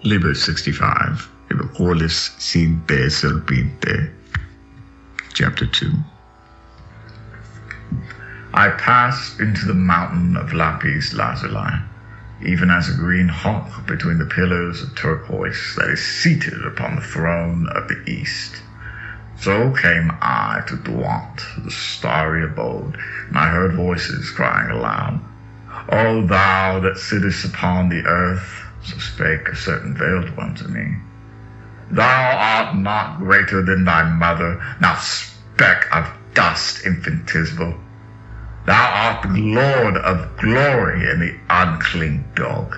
Liber 65, Liber Cordis Cincti Serpente, Chapter 2. I passed into the mountain of lapis lazuli, even as a green hawk between the pillars of turquoise that is seated upon the throne of the east. So came I to Dwant, the starry abode, and I heard voices crying aloud, O thou that sittest upon the earth, so spake a certain veiled one to me, thou art not greater than thy mother, thou speck of dust infinitesimal. Thou art the Lord of glory and the unclean dog.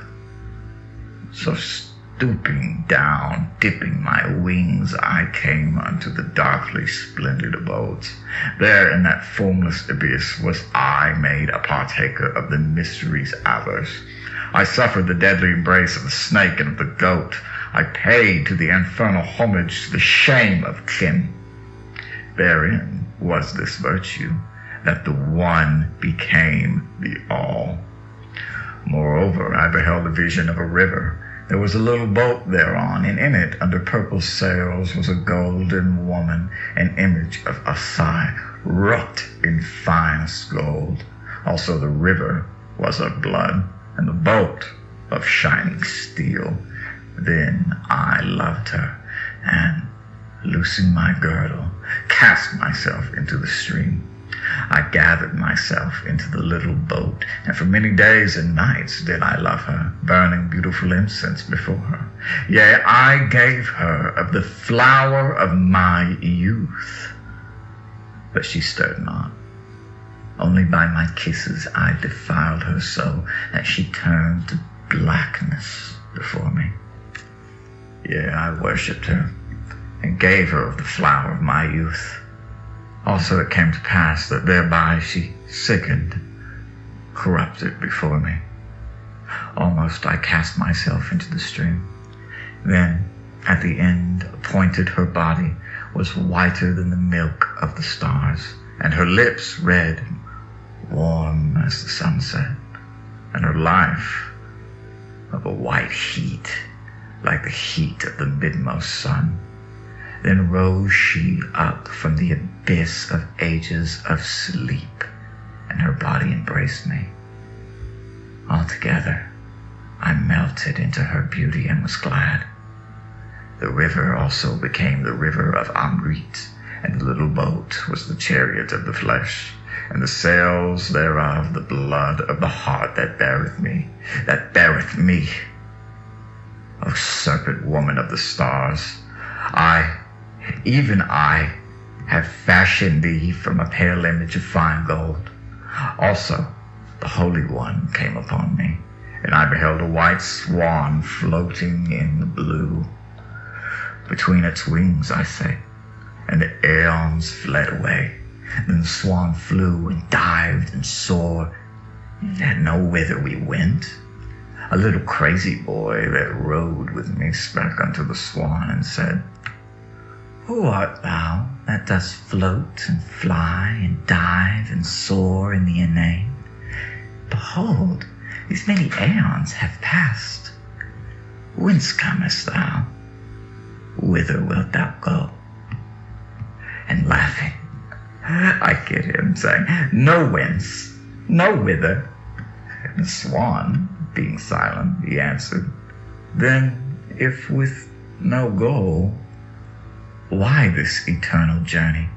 So stooping down, dipping my wings, I came unto the darkly splendid abodes. There in that formless abyss was I made a partaker of the mysteries ours. I suffered the deadly embrace of the snake and of the goat. I paid to the infernal homage to the shame of kin. Therein was this virtue, that the one became the all. Moreover, I beheld a vision of a river. There was a little boat thereon, and in it, under purple sails, was a golden woman, an image of Asai, wrought in finest gold. Also the river was of blood, and the boat of shining steel. Then I loved her, and, loosing my girdle, cast myself into the stream. I gathered myself into the little boat, and for many days and nights did I love her, burning beautiful incense before her. Yea, I gave her of the flower of my youth. But she stirred not. Only by my kisses I defiled her so that she turned to blackness before me. Yea, I worshipped her, and gave her of the flower of my youth. Also it came to pass that thereby she sickened, corrupted before me. Almost I cast myself into the stream. Then, at the end appointed, her body was whiter than the milk of the stars, and her lips red, warm as the sunset, and her life of a white heat, like the heat of the midmost sun. Then rose she up from the abyss of ages of sleep, and her body embraced me. Altogether, I melted into her beauty and was glad. The river also became the river of Amrit, and the little boat was the chariot of the flesh, and the sails thereof the blood of the heart that beareth me. O serpent woman of the stars, even I have fashioned thee from a pale image of fine gold. Also, the Holy One came upon me, and I beheld a white swan floating in the blue. Between its wings, I say, and the aeons fled away. Then the swan flew and dived and soared, and had no whither we went. A little crazy boy that rode with me spake unto the swan and said, Who art thou that dost float and fly and dive and soar in the inane? Behold, these many aeons have passed. Whence comest thou? Whither wilt thou go? And laughing, I get him, saying, No whence, no whither. And the swan, being silent, he answered, Then, if with no goal, why this eternal journey?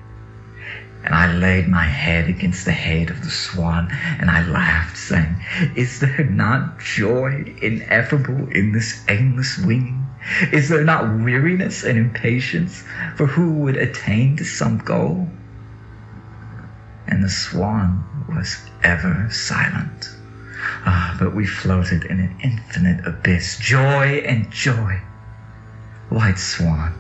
And I laid my head against the head of the swan, and I laughed, saying, Is there not joy ineffable in this aimless winging? Is there not weariness and impatience for who would attain to some goal? And the swan was ever silent. But we floated in an infinite abyss, joy and joy. White swan,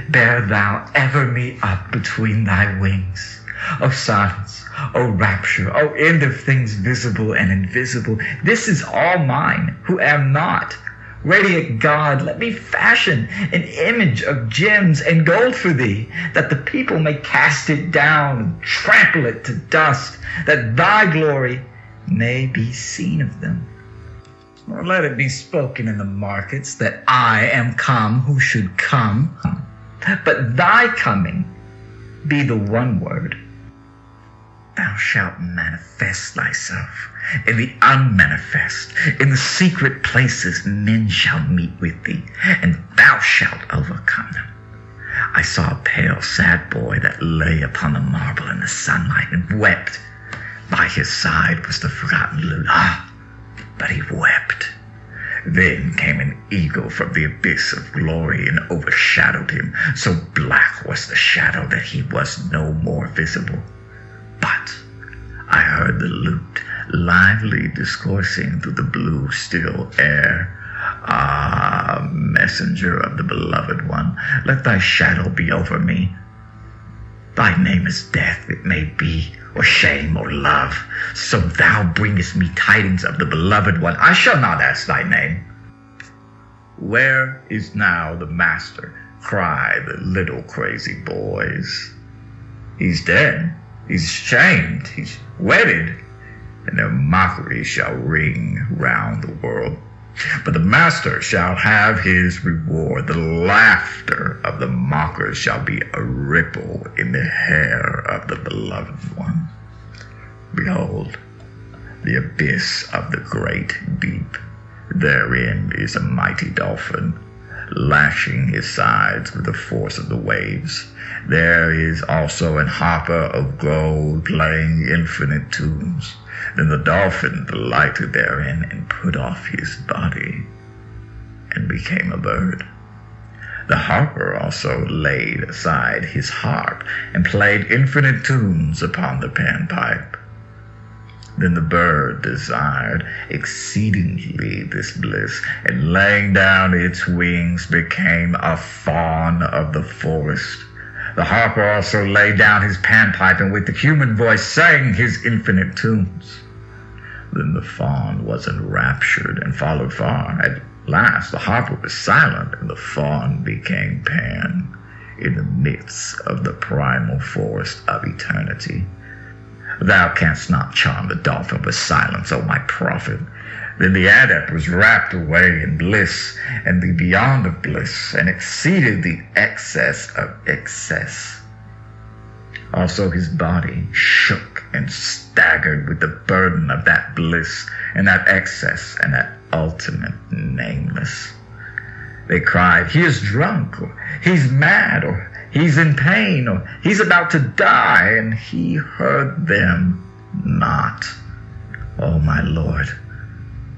bear thou ever me up between thy wings. O silence, O rapture, O end of things visible and invisible, this is all mine, who am not. Radiant God, let me fashion an image of gems and gold for thee, that the people may cast it down and trample it to dust, that thy glory may be seen of them. Or let it be spoken in the markets that I am come who should come. But thy coming be the one word. Thou shalt manifest thyself in the unmanifest. In the secret places men shall meet with thee, and thou shalt overcome them. I saw a pale, sad boy that lay upon the marble in the sunlight and wept. By his side was the forgotten lute. But he wept. Then came an eagle from the abyss of glory and overshadowed him. So black was the shadow that he was no more visible. But I heard the lute lively discoursing through the blue, still air. Ah, messenger of the beloved one, let thy shadow be over me. Thy name is death, it may be, or shame, or love. So thou bringest me tidings of the beloved one. I shall not ask thy name. Where is now the master? Cry the little crazy boys. He's dead. He's shamed. He's wedded. And their mockery shall ring round the world. But the master shall have his reward. The laughter of the mockers shall be a ripple in the hair of the beloved one. Behold, the abyss of the great deep. Therein is a mighty dolphin, lashing his sides with the force of the waves. There is also an harper of gold playing infinite tunes. Then the dolphin delighted therein and put off his body and became a bird. The harper also laid aside his harp and played infinite tunes upon the panpipe. Then the bird desired exceedingly this bliss, and laying down its wings became a fawn of the forest. The harper also laid down his panpipe, and with the human voice sang his infinite tunes. Then the fawn was enraptured and followed far. At last the harper was silent, and the fawn became Pan in the midst of the primal forest of eternity. Thou canst not charm the dolphin with silence, O my prophet. Then the adept was wrapped away in bliss, and the beyond of bliss, and exceeded the excess of excess. Also his body shook and staggered with the burden of that bliss, and that excess, and that ultimate nameless. They cried, he is drunk, or he's mad, or he's in pain, or he's about to die, and he heard them not. O my Lord,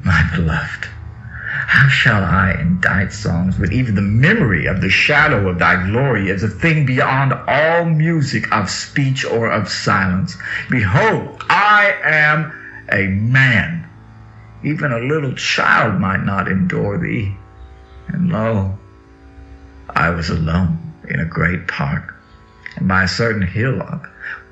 my beloved, how shall I indite songs with even the memory of the shadow of thy glory as a thing beyond all music of speech or of silence? Behold, I am a man. Even a little child might not endure thee. And lo, I was alone in a great park, and by a certain hillock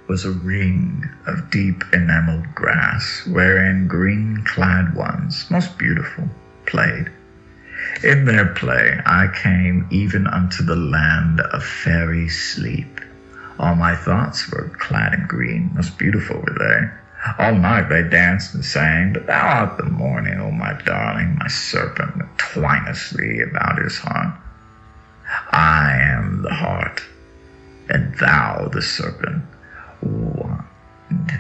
was a ring of deep enameled grass, wherein green-clad ones, most beautiful, played. In their play I came even unto the land of fairy sleep. All my thoughts were clad in green, most beautiful were they. All night they danced and sang, but thou art the morning, O my darling, my serpent that twinest thee about his heart. I am the heart, and thou the serpent. Wind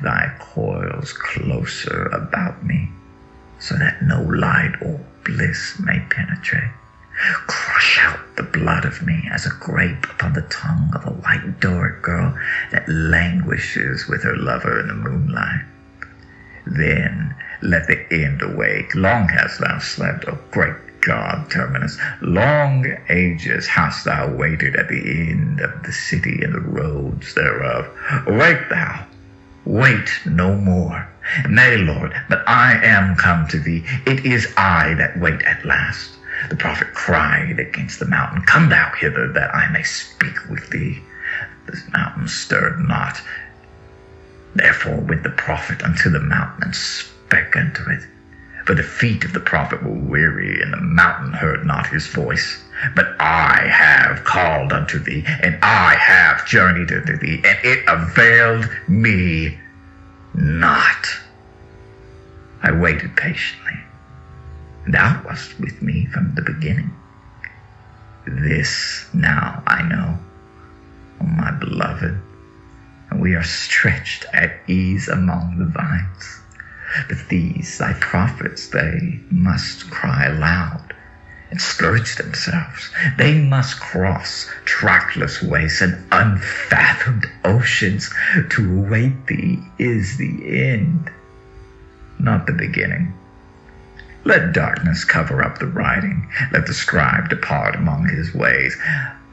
thy coils closer about me, so that no light or bliss may penetrate. Crush out the blood of me as a grape upon the tongue of a white Doric girl that languishes with her lover in the moonlight. Then let the end awake. Long hast thou slept, O great God Terminus. Long ages hast thou waited at the end of the city and the roads thereof. Awake thou, wait no more. Nay, Lord, but I am come to thee. It is I that wait at last. The prophet cried against the mountain, come thou hither, that I may speak with thee. The mountain stirred not. Therefore went the prophet unto the mountain, and spake unto it. For the feet of the prophet were weary, and the mountain heard not his voice. But I have called unto thee, and I have journeyed unto thee, and it availed me not. I waited patiently, Thou wast with me from the beginning. This now I know, O my beloved, and we are stretched at ease among the vines. But these thy prophets, they must cry aloud and scourge themselves. They must cross trackless wastes and unfathomed oceans. To await thee is the end, not the beginning. Let darkness cover up the writing. Let the scribe depart among his ways.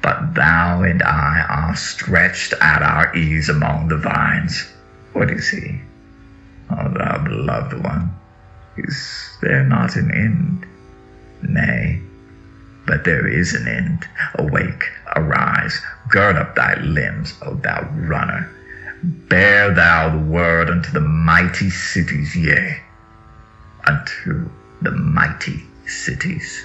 But thou and I are stretched at our ease among the vines. What is he? O thou beloved one, is there not an end? Nay, but there is an end. Awake, arise, gird up thy limbs, O thou runner. Bear thou the word unto the mighty cities, yea, unto the mighty cities.